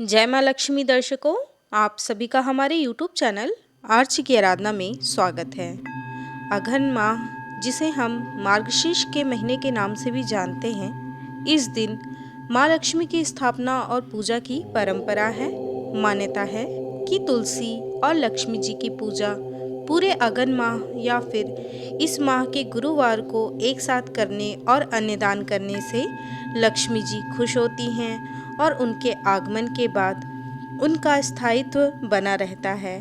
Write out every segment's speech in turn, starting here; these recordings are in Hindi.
जय माँ लक्ष्मी दर्शकों, आप सभी का हमारे YouTube चैनल आर्च की आराधना में स्वागत है। अघन माह, जिसे हम मार्गशीर्ष के महीने के नाम से भी जानते हैं, इस दिन माँ लक्ष्मी की स्थापना और पूजा की परंपरा है। मान्यता है कि तुलसी और लक्ष्मी जी की पूजा पूरे अघन माह या फिर इस माह के गुरुवार को एक साथ करने और अन्नदान करने से लक्ष्मी जी खुश होती हैं और उनके आगमन के बाद उनका स्थायित्व बना रहता है।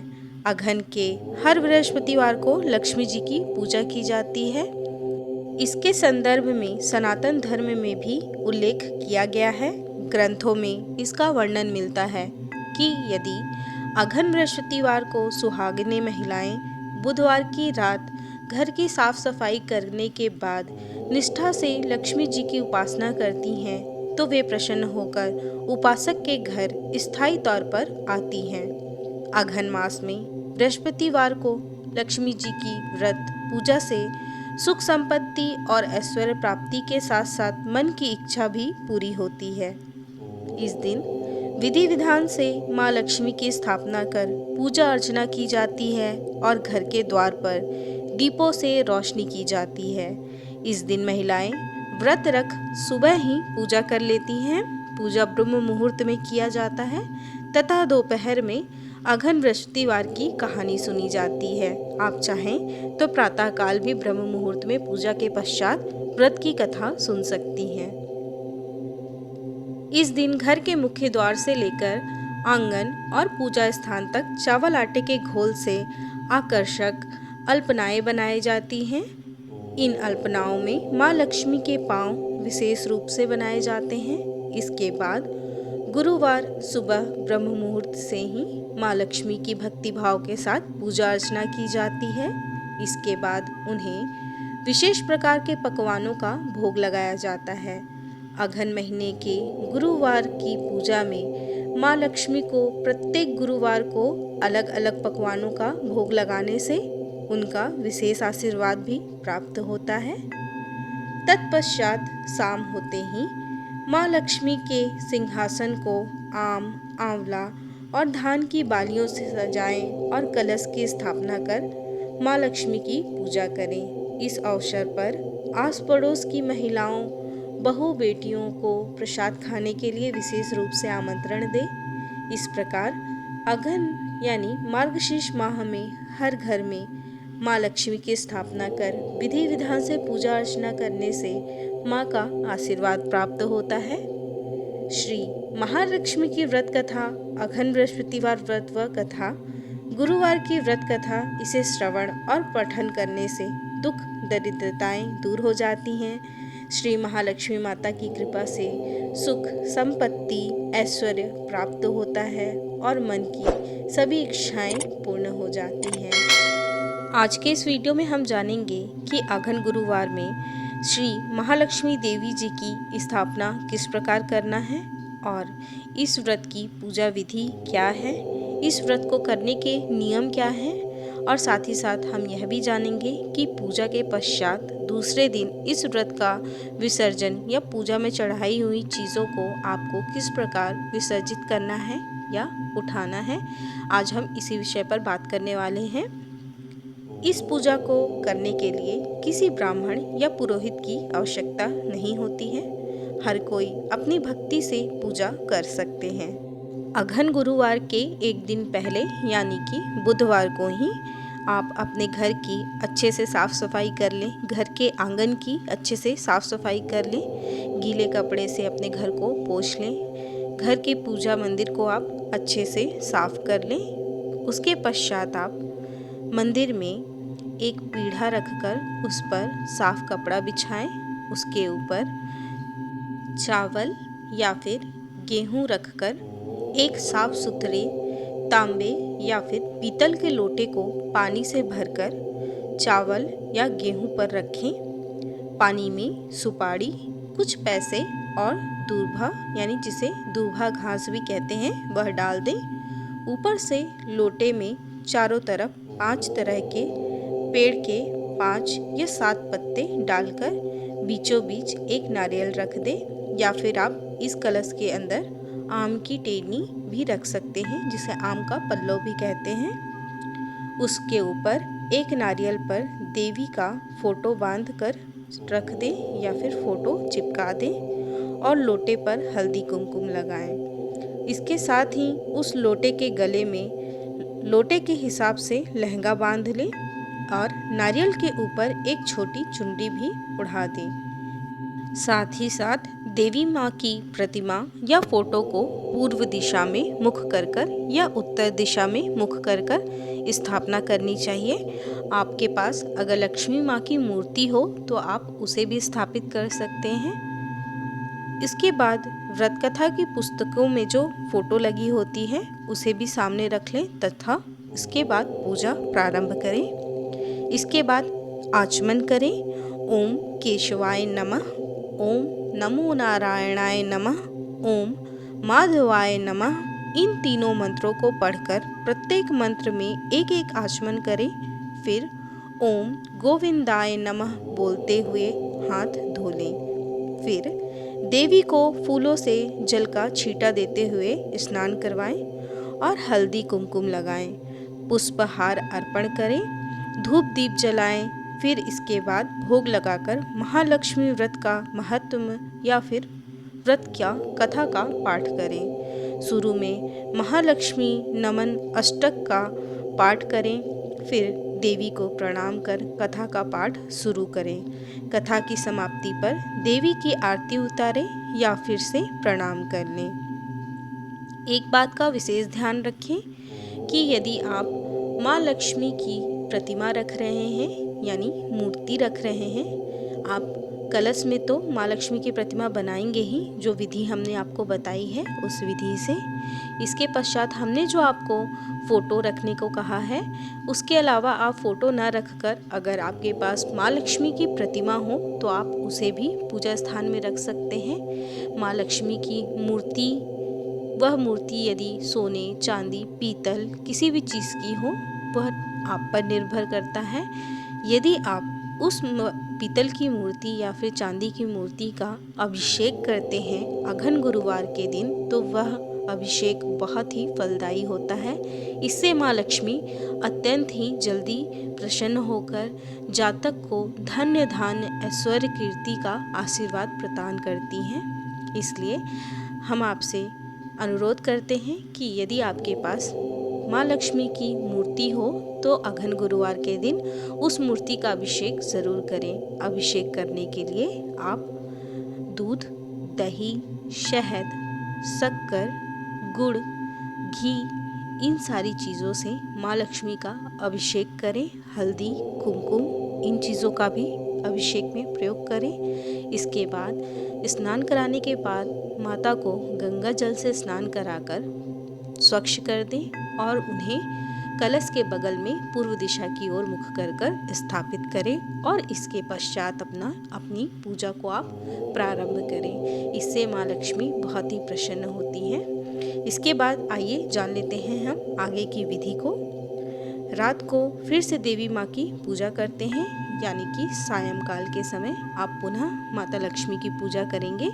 अघन के हर बृहस्पतिवार को लक्ष्मी जी की पूजा की जाती है। इसके संदर्भ में सनातन धर्म में भी उल्लेख किया गया है। ग्रंथों में इसका वर्णन मिलता है कि यदि अघन बृहस्पतिवार को सुहागिनें महिलाएं बुधवार की रात घर की साफ सफाई करने के बाद निष्ठा से लक्ष्मी जी की उपासना करती हैं तो वे प्रसन्न होकर उपासक के घर स्थायी तौर पर आती हैं। अघन मास में बृहस्पतिवार को लक्ष्मी जी की व्रत पूजा से सुख संपत्ति और ऐश्वर्य प्राप्ति के साथ साथ मन की इच्छा भी पूरी होती है। इस दिन विधि विधान से माँ लक्ष्मी की स्थापना कर पूजा अर्चना की जाती है और घर के द्वार पर दीपों से रोशनी की जाती है। इस दिन महिलाएं व्रत रख सुबह ही पूजा कर लेती हैं। पूजा ब्रह्म मुहूर्त में किया जाता है तथा दोपहर में अघन बृहस्पतिवार की कहानी सुनी जाती है। आप चाहें तो प्रातःकाल भी ब्रह्म मुहूर्त में पूजा के पश्चात व्रत की कथा सुन सकती हैं। इस दिन घर के मुख्य द्वार से लेकर आंगन और पूजा स्थान तक चावल आटे के घोल से आकर्षक अल्पनाएं बनाई जाती हैं। इन अल्पनाओं में माँ लक्ष्मी के पांव विशेष रूप से बनाए जाते हैं। इसके बाद गुरुवार सुबह ब्रह्म मुहूर्त से ही माँ लक्ष्मी की भक्ति भाव के साथ पूजा अर्चना की जाती है। इसके बाद उन्हें विशेष प्रकार के पकवानों का भोग लगाया जाता है। अघन महीने के गुरुवार की पूजा में माँ लक्ष्मी को प्रत्येक गुरुवार को अलग अलग पकवानों का भोग लगाने से उनका विशेष आशीर्वाद भी प्राप्त होता है। तत्पश्चात शाम होते ही माँ लक्ष्मी के सिंहासन को आम, आंवला और धान की बालियों से सजाएं और कलश की स्थापना कर माँ लक्ष्मी की पूजा करें। इस अवसर पर आस पड़ोस की महिलाओं, बहू बेटियों को प्रसाद खाने के लिए विशेष रूप से आमंत्रण दें। इस प्रकार अघन यानी मार्गशीर्ष माह में हर घर में माँ लक्ष्मी की स्थापना कर विधि विधान से पूजा अर्चना करने से माँ का आशीर्वाद प्राप्त होता है। श्री महालक्ष्मी की व्रत कथा, अघन बृहस्पतिवार व्रत व कथा, गुरुवार की व्रत कथा, इसे श्रवण और पठन करने से दुख दरिद्रताएं दूर हो जाती हैं। श्री महालक्ष्मी माता की कृपा से सुख, संपत्ति, ऐश्वर्य प्राप्त होता है और मन की सभी इच्छाएं पूर्ण हो जाती हैं। आज के इस वीडियो में हम जानेंगे कि अघन गुरुवार में श्री महालक्ष्मी देवी जी की स्थापना किस प्रकार करना है और इस व्रत की पूजा विधि क्या है, इस व्रत को करने के नियम क्या हैं और साथ ही साथ हम यह भी जानेंगे कि पूजा के पश्चात दूसरे दिन इस व्रत का विसर्जन या पूजा में चढ़ाई हुई चीज़ों को आपको किस प्रकार विसर्जित करना है या उठाना है। आज हम इसी विषय पर बात करने वाले हैं। इस पूजा को करने के लिए किसी ब्राह्मण या पुरोहित की आवश्यकता नहीं होती है। हर कोई अपनी भक्ति से पूजा कर सकते हैं। अघन गुरुवार के एक दिन पहले यानी कि बुधवार को ही आप अपने घर की अच्छे से साफ़ सफाई कर लें। घर के आंगन की अच्छे से साफ़ सफाई कर लें। गीले कपड़े से अपने घर को पोंछ लें। घर के पूजा मंदिर को आप अच्छे से साफ़ कर लें। उसके पश्चात आप मंदिर में एक पीढ़ा रखकर उस पर साफ कपड़ा बिछाएं। उसके ऊपर चावल या फिर गेहूं रखकर एक साफ सुथरे तांबे या फिर पीतल के लोटे को पानी से भरकर चावल या गेहूं पर रखें। पानी में सुपारी, कुछ पैसे और दूर्भा यानी जिसे दूर्भा घास भी कहते हैं वह डाल दें। ऊपर से लोटे में चारों तरफ 5 तरह के पेड़ के 5 या 7 पत्ते डालकर बीचों बीच एक नारियल रख दें या फिर आप इस कलश के अंदर आम की टहनी भी रख सकते हैं, जिसे आम का पल्लव भी कहते हैं। उसके ऊपर एक नारियल पर देवी का फोटो बांध कर रख दें या फिर फोटो चिपका दें और लोटे पर हल्दी कुमकुम लगाएं। इसके साथ ही उस लोटे के गले में लोटे के हिसाब से लहंगा बांध लें और नारियल के ऊपर एक छोटी चुनरी भी ओढ़ा दें। साथ ही साथ देवी माँ की प्रतिमा या फोटो को पूर्व दिशा में मुख कर या उत्तर दिशा में मुख कर स्थापना करनी चाहिए। आपके पास अगर लक्ष्मी माँ की मूर्ति हो तो आप उसे भी स्थापित कर सकते हैं। इसके बाद व्रत कथा की पुस्तकों में जो फोटो लगी होती है उसे भी सामने रख लें तथा इसके बाद पूजा प्रारंभ करें। इसके बाद आचमन करें। ओम केशवाय नमः, ओम नमो नारायणाय नमः, ओम माधवाय नमः। इन तीनों मंत्रों को पढ़कर प्रत्येक मंत्र में एक एक आचमन करें। फिर ओम गोविंदाय नमः बोलते हुए हाथ धो लें। फिर देवी को फूलों से जल का छींटा देते हुए स्नान करवाएं और हल्दी कुमकुम लगाएं। पुष्पहार अर्पण करें, धूप दीप जलाएं। फिर इसके बाद भोग लगाकर महालक्ष्मी व्रत का महत्व या फिर व्रत क्या कथा का पाठ करें। शुरू में महालक्ष्मी नमन अष्टक का पाठ करें, फिर देवी को प्रणाम कर कथा का पाठ शुरू करें। कथा की समाप्ति पर देवी की आरती उतारें या फिर से प्रणाम कर लें। एक बात का विशेष ध्यान रखें कि यदि आप माँ लक्ष्मी की प्रतिमा रख रहे हैं यानी मूर्ति रख रहे हैं, आप कलश में तो माँ लक्ष्मी की प्रतिमा बनाएंगे ही, जो विधि हमने आपको बताई है उस विधि से। इसके पश्चात हमने जो आपको फ़ोटो रखने को कहा है, उसके अलावा आप फ़ोटो न रखकर अगर आपके पास माँ लक्ष्मी की प्रतिमा हो तो आप उसे भी पूजा स्थान में रख सकते हैं। माँ लक्ष्मी की मूर्ति, वह मूर्ति यदि सोने, चांदी, पीतल किसी भी चीज़ की हो, वह आप पर निर्भर करता है। यदि आप उस पीतल की मूर्ति या फिर चांदी की मूर्ति का अभिषेक करते हैं अघन गुरुवार के दिन, तो वह अभिषेक बहुत ही फलदायी होता है। इससे माँ लक्ष्मी अत्यंत ही जल्दी प्रसन्न होकर जातक को धन्य धान्य ऐश्वर्य कीर्ति का आशीर्वाद प्रदान करती हैं। इसलिए हम आपसे अनुरोध करते हैं कि यदि आपके पास माँ लक्ष्मी की मूर्ति हो तो अघन गुरुवार के दिन उस मूर्ति का अभिषेक ज़रूर करें। अभिषेक करने के लिए आप दूध, दही, शहद, शक्कर, गुड़, घी, इन सारी चीज़ों से माँ लक्ष्मी का अभिषेक करें। हल्दी, कुमकुम, इन चीज़ों का भी अभिषेक में प्रयोग करें। इसके बाद स्नान कराने के बाद माता को गंगा जल से स्नान कराकर स्वच्छ कर दें और उन्हें कलश के बगल में पूर्व दिशा की ओर मुख कर स्थापित करें और इसके पश्चात अपनी पूजा को आप प्रारंभ करें। इससे माँ लक्ष्मी बहुत ही प्रसन्न होती हैं। इसके बाद आइए जान लेते हैं हम आगे की विधि को। रात को फिर से देवी माँ की पूजा करते हैं, यानी कि सायंकाल के समय आप पुनः माता लक्ष्मी की पूजा करेंगे।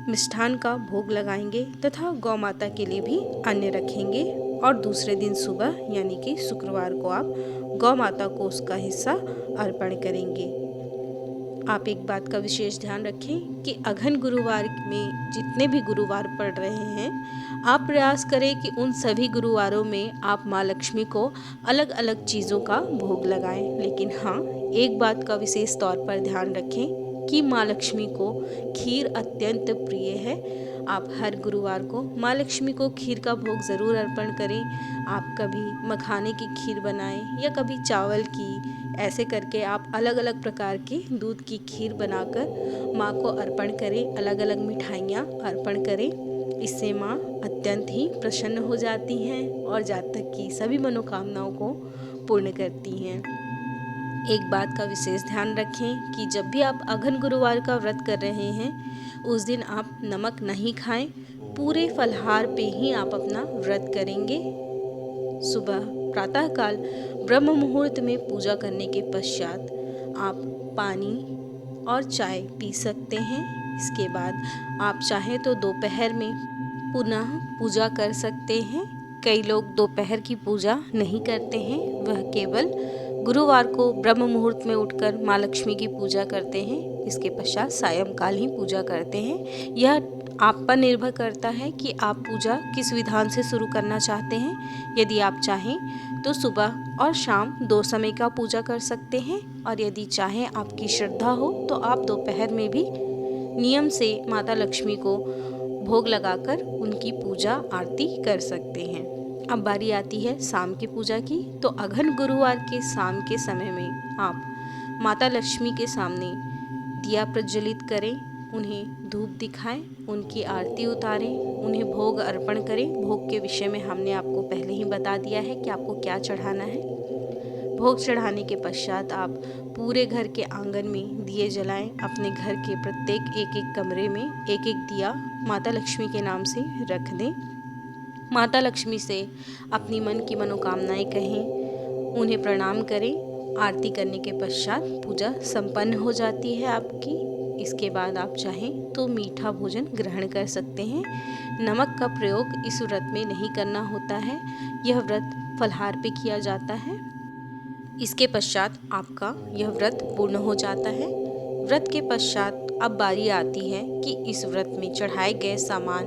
मिष्ठान का भोग लगाएंगे तथा गौ माता के लिए भी अन्न रखेंगे और दूसरे दिन सुबह यानी कि शुक्रवार को आप गौ माता को उसका हिस्सा अर्पण करेंगे। आप एक बात का विशेष ध्यान रखें कि अघन गुरुवार में जितने भी गुरुवार पड़ रहे हैं, आप प्रयास करें कि उन सभी गुरुवारों में आप माँ लक्ष्मी को अलग अलग चीज़ों का भोग लगाएं। लेकिन हाँ, एक बात का विशेष तौर पर ध्यान रखें कि माँ लक्ष्मी को खीर अत्यंत प्रिय है। आप हर गुरुवार को माँ लक्ष्मी को खीर का भोग ज़रूर अर्पण करें। आप कभी मखाने की खीर बनाएं या कभी चावल की, ऐसे करके आप अलग अलग प्रकार के दूध की खीर बनाकर माँ को अर्पण करें। अलग अलग मिठाइयाँ अर्पण करें। इससे माँ अत्यंत ही प्रसन्न हो जाती हैं और जातक की सभी मनोकामनाओं को पूर्ण करती हैं। एक बात का विशेष ध्यान रखें कि जब भी आप अघन गुरुवार का व्रत कर रहे हैं, उस दिन आप नमक नहीं खाएं। पूरे फलाहार पे ही आप अपना व्रत करेंगे। सुबह प्रातःकाल ब्रह्म मुहूर्त में पूजा करने के पश्चात आप पानी और चाय पी सकते हैं। इसके बाद आप चाहें तो दोपहर में पुनः पूजा कर सकते हैं। कई लोग दोपहर की पूजा नहीं करते हैं, वह केवल गुरुवार को ब्रह्म मुहूर्त में उठकर माँ लक्ष्मी की पूजा करते हैं। इसके पश्चात सायंकाल ही पूजा करते हैं। यह आप पर निर्भर करता है कि आप पूजा किस विधान से शुरू करना चाहते हैं। यदि आप चाहें तो सुबह और शाम 2 समय का पूजा कर सकते हैं, और यदि चाहें आपकी श्रद्धा हो तो आप दोपहर में भी नियम से माता लक्ष्मी को भोग लगाकर उनकी पूजा आरती कर सकते हैं। अब बारी आती है शाम की पूजा की। तो अघन गुरुवार के शाम के समय में आप माता लक्ष्मी के सामने दिया प्रज्वलित करें, उन्हें धूप दिखाएं, उनकी आरती उतारें, उन्हें भोग अर्पण करें। भोग के विषय में हमने आपको पहले ही बता दिया है कि आपको क्या चढ़ाना है। भोग चढ़ाने के पश्चात आप पूरे घर के आंगन में दिए जलाएं। अपने घर के प्रत्येक एक एक कमरे में एक एक दिया माता लक्ष्मी के नाम से रख दें। माता लक्ष्मी से अपनी मन की मनोकामनाएं कहें, उन्हें प्रणाम करें। आरती करने के पश्चात पूजा संपन्न हो जाती है आपकी। इसके बाद आप चाहें तो मीठा भोजन ग्रहण कर सकते हैं। नमक का प्रयोग इस व्रत में नहीं करना होता है। यह व्रत फलाहार पे किया जाता है। इसके पश्चात आपका यह व्रत पूर्ण हो जाता है। व्रत के पश्चात अब बारी आती है कि इस व्रत में चढ़ाए गए सामान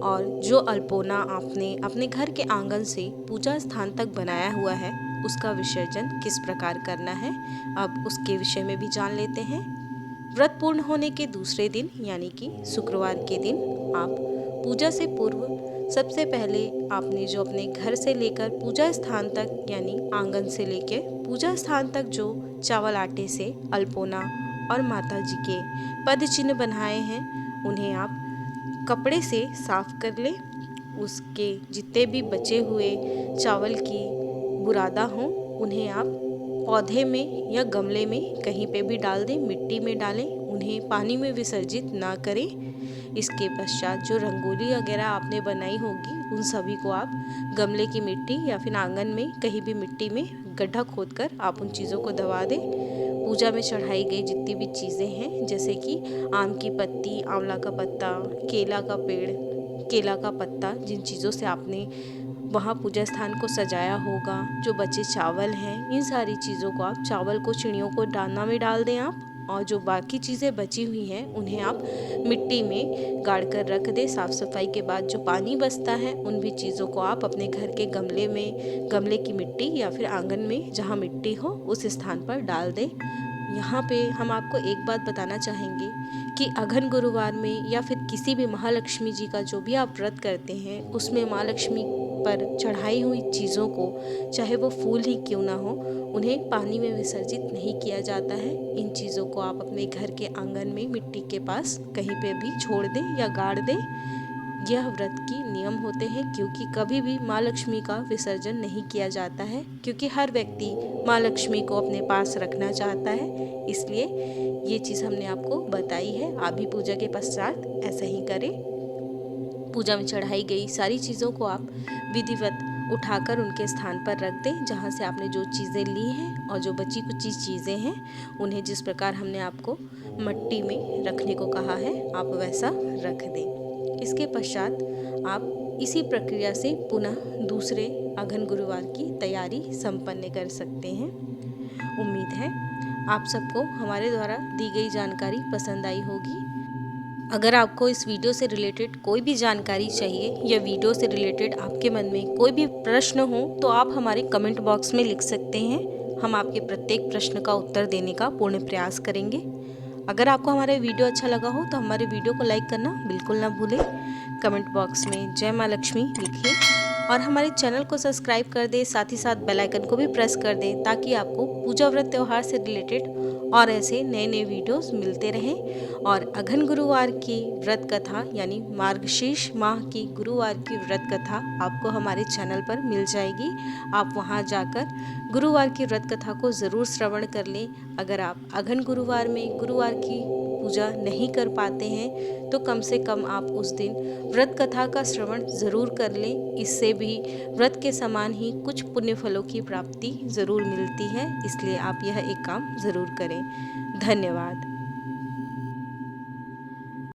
और जो अल्पोना आपने अपने घर के आंगन से पूजा स्थान तक बनाया हुआ है, उसका विसर्जन किस प्रकार करना है, अब उसके विषय में भी जान लेते हैं। व्रत पूर्ण होने के दूसरे दिन यानी कि शुक्रवार के दिन आप पूजा से पूर्व सबसे पहले आपने जो अपने घर से लेकर पूजा स्थान तक यानी आंगन से लेकर पूजा स्थान तक जो चावल आटे से अल्पोना और माता जी के पद चिन्ह बनाए हैं, उन्हें आप कपड़े से साफ कर लें। उसके जितने भी बचे हुए चावल की बुरादा हों, उन्हें आप पौधे में या गमले में कहीं पे भी डाल दें, मिट्टी में डालें, उन्हें पानी में विसर्जित ना करें। इसके पश्चात जो रंगोली वगैरह आपने बनाई होगी, उन सभी को आप गमले की मिट्टी या फिर आंगन में कहीं भी मिट्टी में गड्ढा खोदकर आप उन चीज़ों को दबा दें। पूजा में चढ़ाई गई जितनी भी चीज़ें हैं, जैसे कि आम की पत्ती, आंवला का पत्ता, केला का पेड़, केला का पत्ता, जिन चीज़ों से आपने वहाँ पूजा स्थान को सजाया होगा, जो बचे चावल हैं, इन सारी चीज़ों को आप चावल को चिड़ियों को दाना में डाल दें आप, और जो बाकी चीज़ें बची हुई हैं उन्हें आप मिट्टी में गाड़ कर रख दें। साफ़ सफाई के बाद जो पानी बचता है, उन भी चीज़ों को आप अपने घर के गमले में, गमले की मिट्टी या फिर आंगन में जहाँ मिट्टी हो उस स्थान पर डाल दें। यहाँ पे हम आपको एक बात बताना चाहेंगे कि अघन गुरुवार में या फिर किसी भी महालक्ष्मी जी का जो भी आप व्रत करते हैं, उसमें माँ लक्ष्मी पर चढ़ाई हुई चीज़ों को, चाहे वो फूल ही क्यों ना हो, उन्हें पानी में विसर्जित नहीं किया जाता है। इन चीज़ों को आप अपने घर के आंगन में मिट्टी के पास कहीं पे भी छोड़ दें या गाड़ दें। यह व्रत की नियम होते हैं, क्योंकि कभी भी माँ लक्ष्मी का विसर्जन नहीं किया जाता है, क्योंकि हर व्यक्ति माँ लक्ष्मी को अपने पास रखना चाहता है। इसलिए ये चीज़ हमने आपको बताई है। आप भी पूजा के पश्चात ऐसा ही करें। पूजा में चढ़ाई गई सारी चीज़ों को आप विधिवत उठाकर उनके स्थान पर रख दें, जहाँ से आपने जो चीज़ें ली हैं, और जो बची कुछ चीज़ें हैं उन्हें जिस प्रकार हमने आपको मिट्टी में रखने को कहा है, आप वैसा रख दें। इसके पश्चात आप इसी प्रक्रिया से पुनः दूसरे अघन गुरुवार की तैयारी संपन्न कर सकते हैं। उम्मीद है आप सबको हमारे द्वारा दी गई जानकारी पसंद आई होगी। अगर आपको इस वीडियो से रिलेटेड कोई भी जानकारी चाहिए या वीडियो से रिलेटेड आपके मन में कोई भी प्रश्न हो, तो आप हमारे कमेंट बॉक्स में लिख सकते हैं। हम आपके प्रत्येक प्रश्न का उत्तर देने का पूर्ण प्रयास करेंगे। अगर आपको हमारा वीडियो अच्छा लगा हो तो हमारे वीडियो को लाइक करना बिल्कुल ना भूलें। कमेंट बॉक्स में जय माँ लक्ष्मी लिखिए और हमारे चैनल को सब्सक्राइब कर दें। साथ ही साथ बेल आइकन को भी प्रेस कर दें, ताकि आपको पूजा व्रत त्यौहार से रिलेटेड और ऐसे नए नए वीडियोस मिलते रहें। और अघन गुरुवार की व्रत कथा यानी मार्गशीर्ष माह की गुरुवार की व्रत कथा आपको हमारे चैनल पर मिल जाएगी। आप वहां जाकर गुरुवार की व्रत कथा को ज़रूर श्रवण कर लें। अगर आप अघन गुरुवार में गुरुवार की पूजा नहीं कर पाते हैं तो कम से कम आप उस दिन व्रत कथा का श्रवण ज़रूर कर लें। इससे भी व्रत के समान ही कुछ पुण्य फलों की प्राप्ति ज़रूर मिलती है। इसलिए आप यह एक काम ज़रूर करें। धन्यवाद।